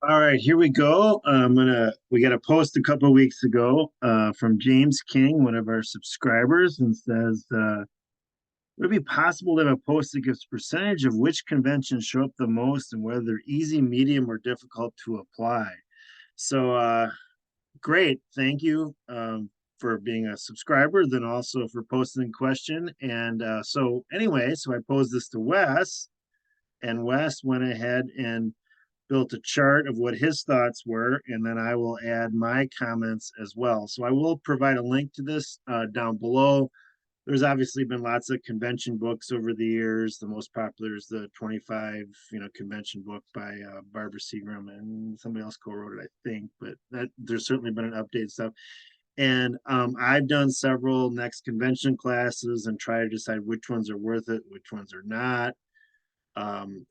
All right, here we go. We got a post a couple of weeks ago from James King, one of our subscribers, and says, would it be possible to have a post that gives percentage of which conventions show up the most and whether they're easy, medium, or difficult to apply? So, great. Thank you for being a subscriber, then also for posting the question. And so I posed this to Wes, and Wes went ahead and built a chart of what his thoughts were, and then I will add my comments as well. So I will provide a link to this down below. There's obviously been lots of convention books over the years. The most popular is the 25, convention book by Barbara Seagram, and somebody else co-wrote it, I think. But there's certainly been an update stuff. And I've done several next convention classes and try to decide which ones are worth it, which ones are not.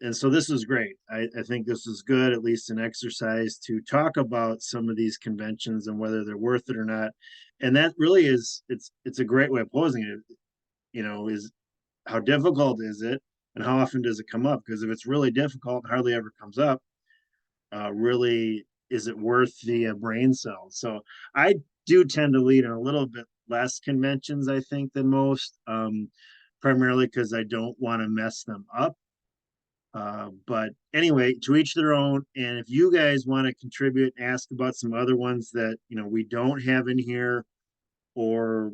And so this is great. I think this is good, at least an exercise to talk about some of these conventions and whether they're worth it or not. And that really is it's a great way of posing it, is how difficult is it and how often does it come up? Because if it's really difficult, hardly ever comes up, really is it worth the brain cells? So I do tend to lead in a little bit less conventions, I think, than most, primarily because I don't want to mess them up. But anyway, to each their own. And if you guys want to contribute, ask about some other ones that we don't have in here, or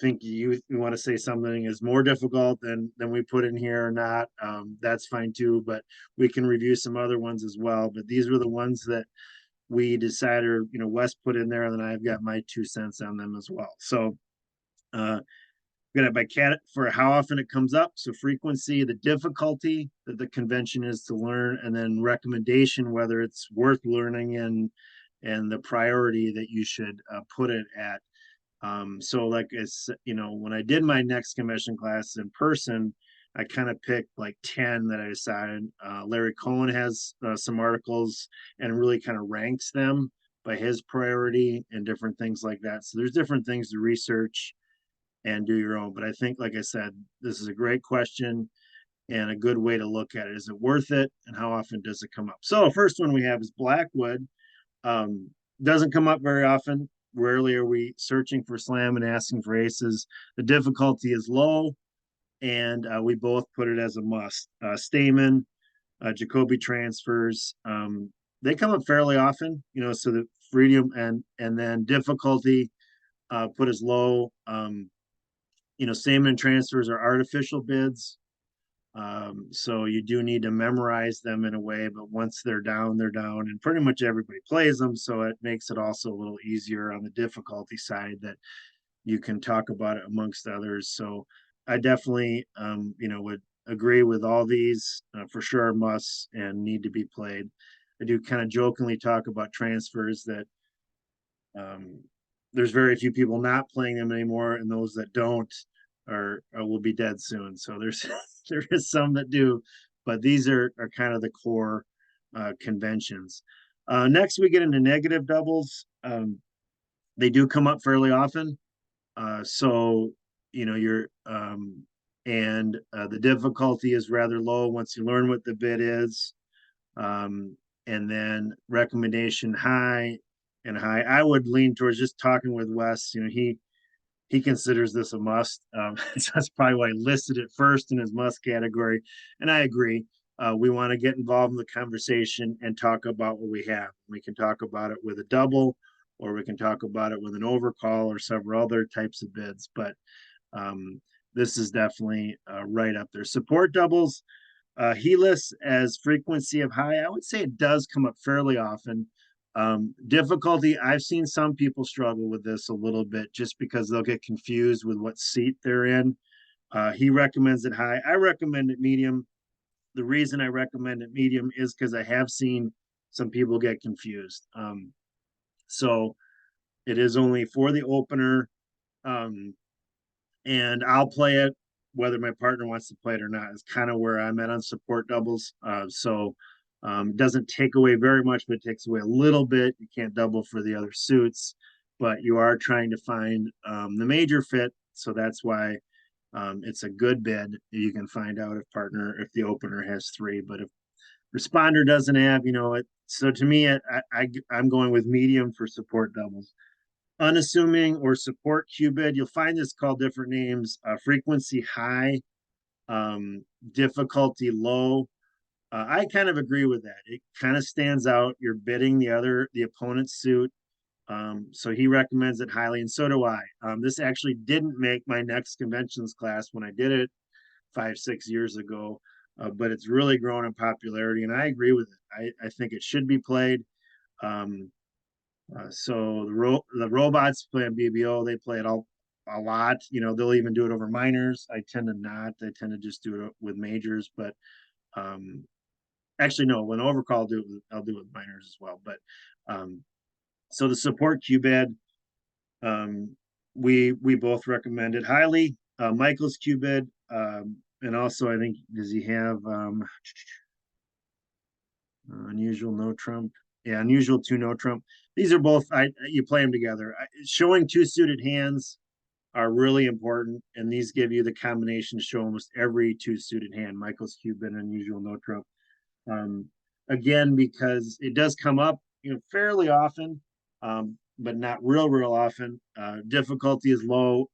think you want to say something is more difficult than we put in here or not, that's fine too. But we can review some other ones as well. But these were the ones that we decided, Wes put in there, and then I've got my 2 cents on them as well. So we're gonna by cat for how often it comes up, so frequency, the difficulty that the convention is to learn, and then recommendation, whether it's worth learning, and the priority that you should put it at. So like when I did my next convention class in person, I kind of picked like 10 that I decided. Larry Cohen has some articles and really kind of ranks them by his priority and different things like that. So there's different things to research and do your own. But I think, like I said, this is a great question and a good way to look at it. Is it worth it? And how often does it come up? So, first one we have is Blackwood. Um, doesn't come up very often. Rarely are we searching for slam and asking for aces. The difficulty is low, and we both put it as a must. Stamen, Jacoby transfers, they come up fairly often, so the freedom and then difficulty put as low. Stamen transfers are artificial bids. So you do need to memorize them in a way, but once they're down, they're down, and pretty much everybody plays them. So it makes it also a little easier on the difficulty side that you can talk about it amongst others. So I definitely, would agree with all these, for sure, musts and need to be played. I do kind of jokingly talk about transfers that um, there's very few people not playing them anymore, and those that don't are will be dead soon. So there's there is some that do, but these are kind of the core conventions. Next, we get into negative doubles. They do come up fairly often. So you're and the difficulty is rather low once you learn what the bid is. Um, and then recommendation high and high. I would lean towards just talking with Wes. He considers this a must. So that's probably why I listed it first in his must category. And I agree. We want to get involved in the conversation and talk about what we have. We can talk about it with a double, or we can talk about it with an overcall or several other types of bids. But um, this is definitely right up there. Support doubles, Helix as frequency of high, I would say it does come up fairly often. Difficulty, I've seen some people struggle with this a little bit just because they'll get confused with what seat they're in. He recommends it high. I recommend it medium. The reason I recommend it medium is because I have seen some people get confused. So it is only for the opener. Um, and I'll play it whether my partner wants to play it or not. Is kind of where I'm at on support doubles. It doesn't take away very much, but it takes away a little bit. You can't double for the other suits, but you are trying to find the major fit. So that's why it's a good bid. You can find out if the opener has three, but if Responder doesn't have, it. So to me, I'm going with medium for support doubles. Unassuming or support qubit, you'll find this called different names. Frequency high, difficulty low. I kind of agree with that. It kind of stands out. You're bidding the opponent's suit. So he recommends it highly, and so do I. This actually didn't make my next conventions class when I did it 5, 6 years ago, but it's really grown in popularity, and I agree with it. I think it should be played. Um, so the robots play on BBO. They play it all a lot. They'll even do it over minors. I tend to not. I tend to just do it with majors, but um, actually no. When overcall, I'll do it with minors as well. But um, so the support qubit, um, we both recommend it highly. Michael's qubit, and also I think does he have unusual no trump? Yeah, unusual two no trump. These are both you play them together. Showing two suited hands are really important, and these give you the combination to show almost every two suited hand. Michael's qubit and unusual no trump. Um, Again, because it does come up, fairly often, but not real often. Difficulty is low.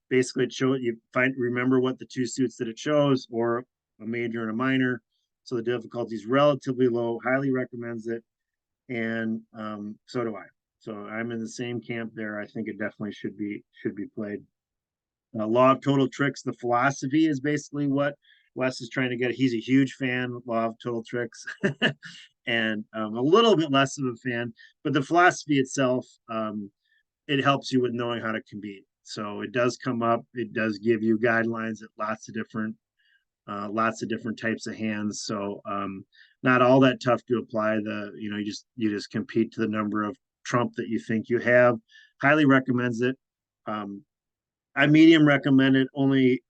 Basically, it shows you remember what the two suits that it shows, or a major and a minor. So the difficulty is relatively low. Highly recommends it, and so do I. So I'm in the same camp there. I think it definitely should be played. Law of Total Tricks, the philosophy is basically what Wes is trying to get. He's a huge fan, Law of Total Tricks, and a little bit less of a fan. But the philosophy itself, it helps you with knowing how to compete. So it does come up. It does give you guidelines at lots of different types of hands. So not all that tough to apply. You just compete to the number of trump that you think you have. Highly recommends it. Um, I medium recommend it only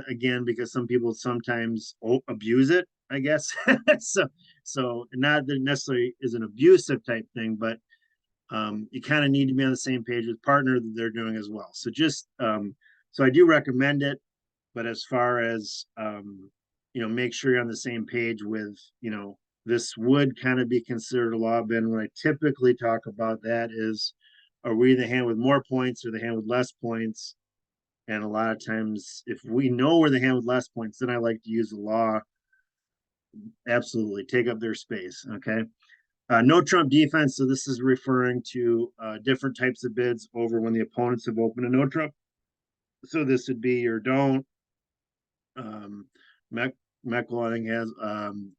again because some people sometimes abuse it. I guess so not that it necessarily is an abusive type thing, but you kind of need to be on the same page with partner that they're doing as well. So I do recommend it, but as far as make sure you're on the same page with this would kind of be considered a law bin. When I typically talk about that is, are we the hand with more points or the hand with less points? And a lot of times, if we know we're the hand with less points, then I like to use the law. Absolutely, take up their space. Okay. No trump defense. So this is referring to different types of bids over when the opponents have opened a no trump. So this would be your don't. Um, Meckel, I think, has.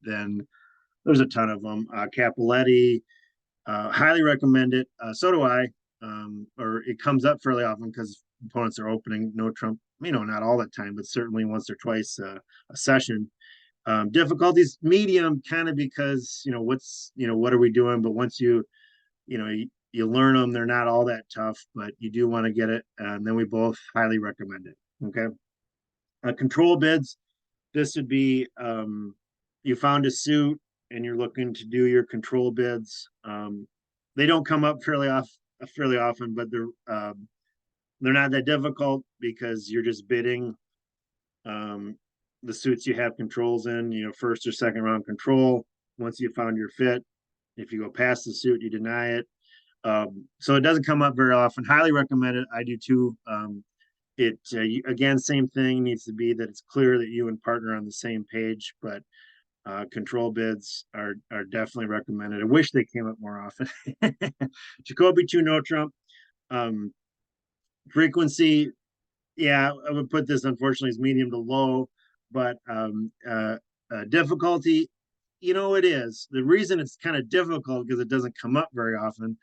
Then there's a ton of them. Capoletti, highly recommend it. So do I. Or it comes up fairly often because opponents are opening no trump. Not all the time, but certainly once or twice a session. Difficulties medium, kind of because what are we doing? But once you learn them, they're not all that tough, but you do want to get it. And then we both highly recommend it. Okay. Control bids. This would be you found a suit and you're looking to do your control bids. They don't come up fairly often, but they're not that difficult because you're just bidding um, the suits you have controls in. First or second round control. Once you found your fit, if you go past the suit, you deny it. So it doesn't come up very often. Highly recommend it. I do too. It again, same thing, needs to be that it's clear that you and partner are on the same page, but control bids are definitely recommended. I wish they came up more often. Jacoby 2 no trump. Um, Frequency, yeah, I would put this unfortunately as medium to low, but difficulty, it is. The reason it's kind of difficult because it doesn't come up very often,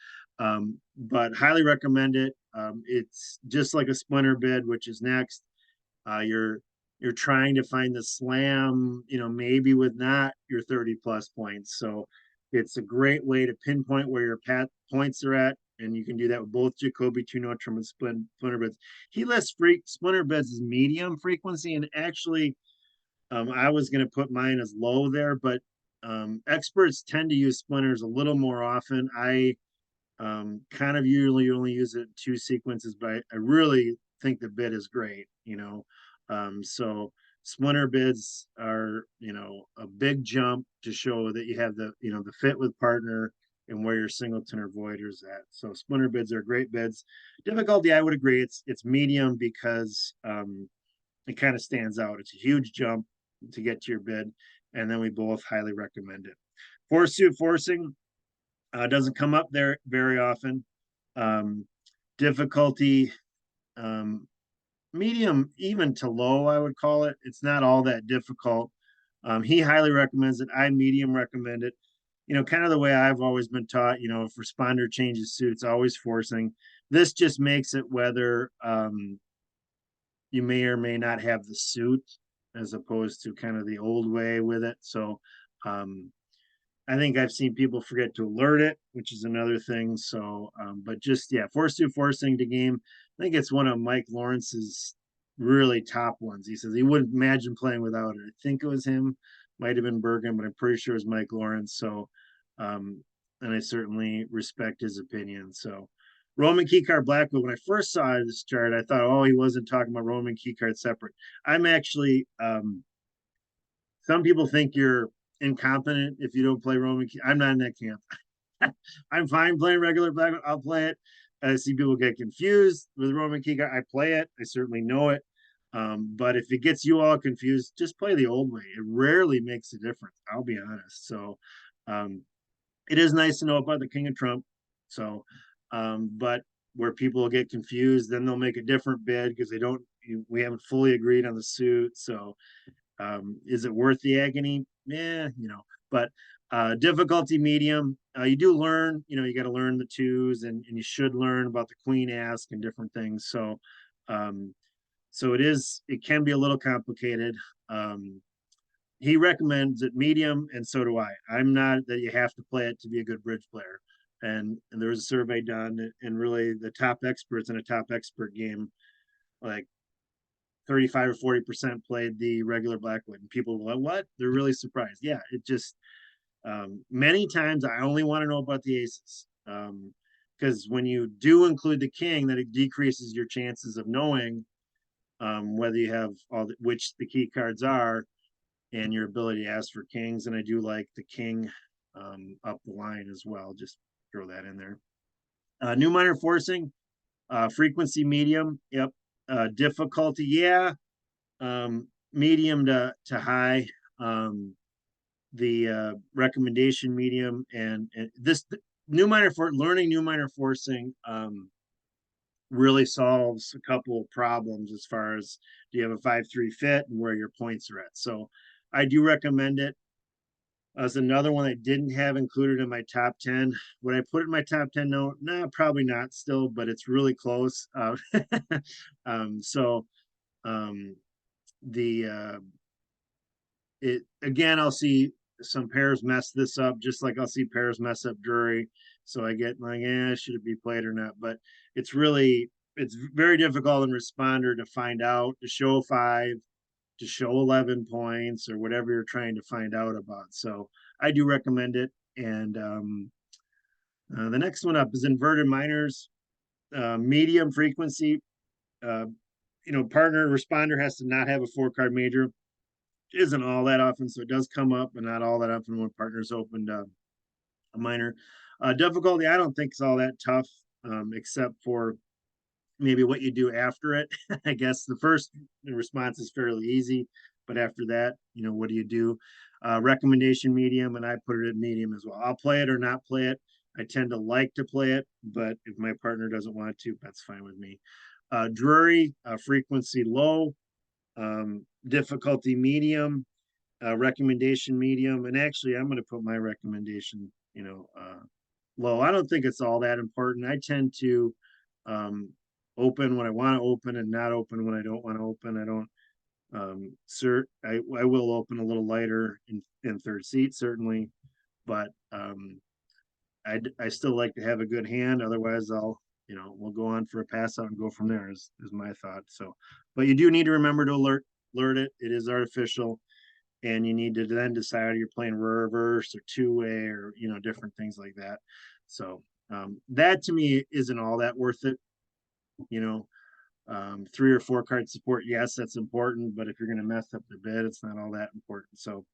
but highly recommend it. It's just like a splinter bid, which is next. You're trying to find the slam, maybe with not your 30 plus points. So it's a great way to pinpoint where your points are at. And you can do that with both Jacoby, two Notrum, and splinter beds. He lists splinter beds as medium frequency, and actually, I was going to put mine as low there, but experts tend to use splinters a little more often. I kind of usually only use it in two sequences, but I really think the bit is great. So Splinter bids are, a big jump to show that you have the fit with partner and where your singleton or voiders at. So splinter bids are great bids. Difficulty, I would agree, it's medium because it kind of stands out. It's a huge jump to get to your bid, and then we both highly recommend it. Force suit forcing doesn't come up there very often. Um, Difficulty, um, medium, even to low, I would call it. It's not all that difficult. He highly recommends it. I medium recommend it. Kind of the way I've always been taught. If responder changes suit, it's always forcing. This just makes it whether you may or may not have the suit, as opposed to kind of the old way with it. So um, I think I've seen people forget to alert it, which is another thing. So, but just, yeah, force to forcing to game. I think it's one of Mike Lawrence's really top ones. He says he wouldn't imagine playing without it. I think it was him, might have been Bergen, but I'm pretty sure it was Mike Lawrence. So, um, and I certainly respect his opinion. So, Roman keycard Blackwood. When I first saw this chart, I thought, oh, he wasn't talking about Roman keycard separate. I'm actually, some people think you're incompetent if you don't play Roman. I'm not in that camp. I'm fine playing regular Black. I'll play it. I see people get confused with Roman keycard. I play it. I certainly know it. But if it gets you all confused, just play the old way. It rarely makes a difference. I'll be honest. So um, it is nice to know about the King of Trump. So, but where people get confused, then they'll make a different bid because they don't. We haven't fully agreed on the suit. So is it worth the agony? Yeah, but difficulty medium. You do learn, you got to learn the twos, and you should learn about the queen ask and different things. So, um, it can be a little complicated. He recommends it medium, and so do I. I'm not that you have to play it to be a good bridge player. And there was a survey done, and really the top experts in a top expert game, like 35 or 40% played the regular Blackwood, and people were like, what? They're really surprised. Yeah, it just many times I only want to know about the aces. Because when you do include the king, that it decreases your chances of knowing whether you have which the key cards are, and your ability to ask for kings. And I do like the king up the line as well. Just throw that in there. New minor forcing, frequency medium. Yep. Difficulty, yeah, medium to high. The recommendation medium, and this new minor for learning new minor forcing really solves a couple of problems as far as do you have a 5-3 fit and where your points are at. So I do recommend it. As another one I didn't have included in my top 10. Would I put it in my top 10? No, probably not still, but it's really close. So the it again, I'll see some pairs mess this up, just like I'll see pairs mess up Drury. So I get like, should it be played or not? But it's very difficult in responder to find out, to show 5, to show 11 points, or whatever you're trying to find out about. So I do recommend it. And the next one up is inverted minors, medium frequency. Uh, Partner responder has to not have a 4-card major. Isn't all that often, so it does come up, but not all that often when partners opened a minor. Difficulty, I don't think is all that tough, except for maybe what you do after it. I guess the first response is fairly easy, but after that, what do you do? Recommendation medium, and I put it at medium as well. I'll play it or not play it. I tend to like to play it, but if my partner doesn't want to, that's fine with me. Drury, frequency low, difficulty medium, recommendation medium, and actually I'm going to put my recommendation low. I don't think it's all that important. I tend to open when I want to open and not open when I don't want to open. I don't I will open a little lighter in third seat certainly, but I still like to have a good hand. Otherwise, we'll go on for a pass out and go from there. Is my thought. So, but you do need to remember to alert it. It is artificial, and you need to then decide you're playing reverse or 2-way or different things like that. So that to me isn't all that worth it. You know, 3 or 4 card support, yes, that's important, but if you're going to mess up the bid, it's not all that important. So,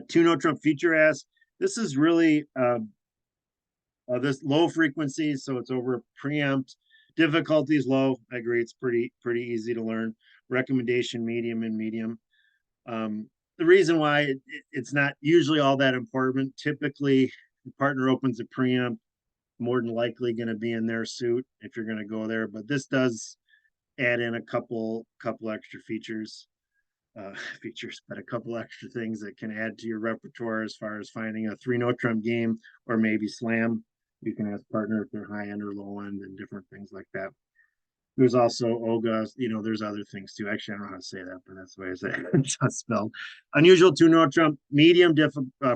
two no trump feature ask. This is really this low frequency, so it's over preempt. Difficulty is low. I agree. It's pretty easy to learn. Recommendation medium and medium. The reason why it's not usually all that important. Typically, the partner opens a preempt, more than likely going to be in their suit if you're going to go there. But this does add in a couple extra features, features, but a couple extra things that can add to your repertoire as far as finding a 3 note trump game or maybe slam. You can ask partner if they're high end or low end and different things like that. There's also Oga, there's other things too. Actually, I don't know how to say that, but that's the way I say it. It's not spelled. Unusual 2 note trump, medium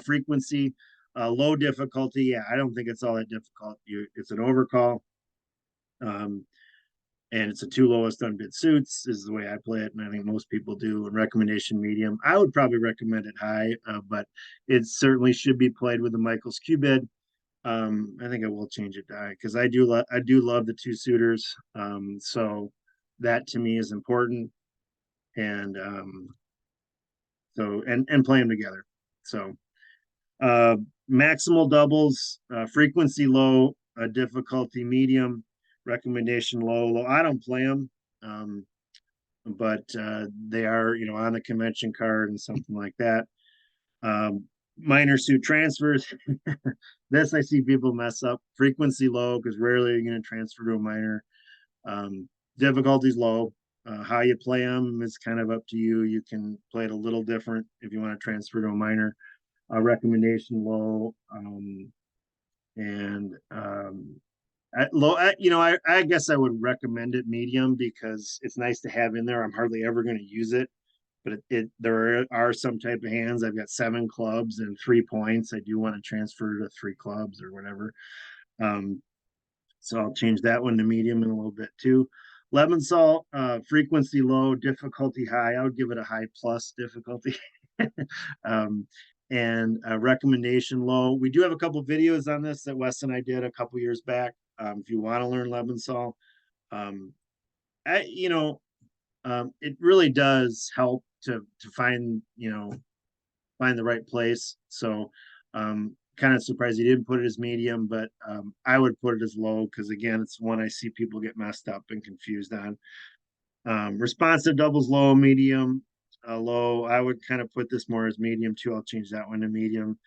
frequency, low difficulty. Yeah, I don't think it's all that difficult. It's an overcall. Um, and it's a 2 lowest unbid suits is the way I play it, and I think most people do. And recommendation medium, I would probably recommend it high, but it certainly should be played with the Michaels Q bid. I think I will change it to high because I do love the 2 suitors. So that to me is important, and and play them together. So uh, maximal doubles, frequency low, difficulty medium, recommendation low. I don't play them. But they are, on the convention card and something like that. Minor suit transfers. This I see people mess up. Frequency low because rarely are you going to transfer to a minor. Difficulties low. How you play them is kind of up to you. You can play it a little different if you want to transfer to a minor. Recommendation low. And low, I guess I would recommend it medium because it's nice to have in there. I'm hardly ever going to use it, but there are some type of hands. I've got 7 clubs and 3 points. I do want to transfer to 3 clubs or whatever. Um, so I'll change that one to medium in a little bit too. Lemon salt, frequency low, difficulty high. I would give it a high plus difficulty. um, and recommendation low. We do have a couple videos on this that Wes and I did a couple years back. If you want to learn lemon salt, um, I, it really does help to find the right place. So kind of surprised he didn't put it as medium, but I would put it as low because again, it's one I see people get messed up and confused on. Responsive doubles low, medium, low. I would kind of put this more as medium too. I'll change that one to medium.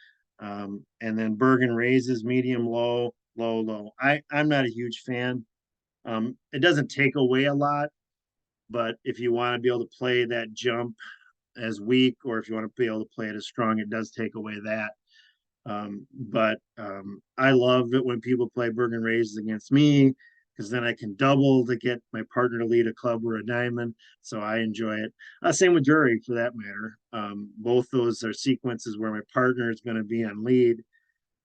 And then Bergen raises medium, low, low, low. I'm not a huge fan. It doesn't take away a lot, but if you want to be able to play that jump as weak, or if you want to be able to play it as strong, it does take away that. But I love it when people play Bergen raises against me because then I can double to get my partner to lead a club or a diamond. So I enjoy it. Same with jury for that matter. Both those are sequences where my partner is going to be on lead.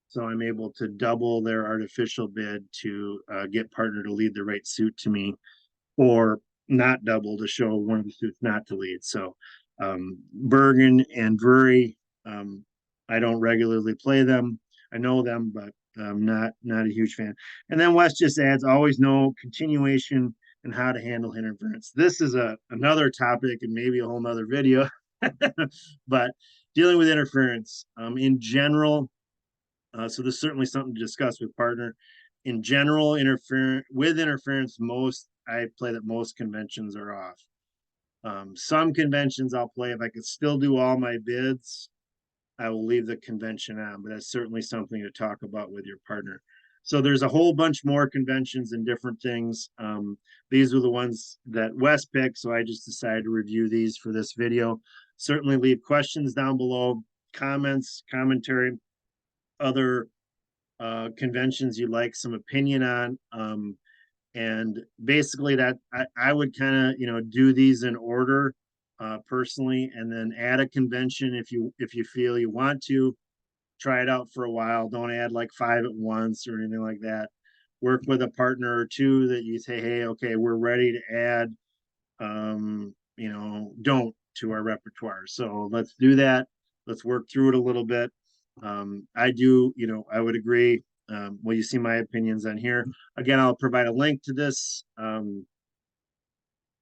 So I'm able to double their artificial bid to get partner to lead the right suit to me, or not double to show one of the suits not to lead. So Bergen and Drury, I don't regularly play them. I know them, but I'm not a huge fan. And then Wes just adds always know continuation and how to handle interference. This is another topic and maybe a whole nother video, but dealing with interference in general. So this is certainly something to discuss with partner. In general, interference, I play that most conventions are off. Some conventions I'll play if I could still do all my bids, I will leave the convention on, but that's certainly something to talk about with your partner. So there's a whole bunch more conventions and different things. These are the ones that Wes picked, so I just decided to review these for this video. Certainly leave questions down below, comments, commentary, other conventions you'd like some opinion on. And basically that I would kind of do these in order personally, and then add a convention if you feel you want to try it out for a while. Don't add like 5 at once or anything like that. Work with a partner or two that you say, hey, okay, we're ready to add don't to our repertoire. So let's do that. Let's work through it a little bit. I would agree. Well, you see my opinions on here. Again, I'll provide a link to this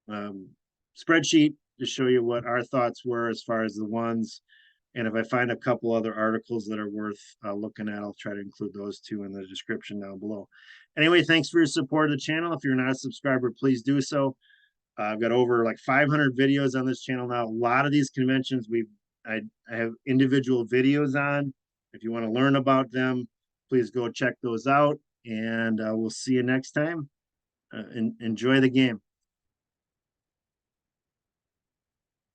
spreadsheet to show you what our thoughts were as far as the ones. And if I find a couple other articles that are worth looking at, I'll try to include those two in the description down below. Anyway, thanks for your support of the channel. If you're not a subscriber, please do so. I've got over like 500 videos on this channel now. A lot of these conventions I have individual videos on. If you want to learn about them, please go check those out. And we'll see you next time. Enjoy the game.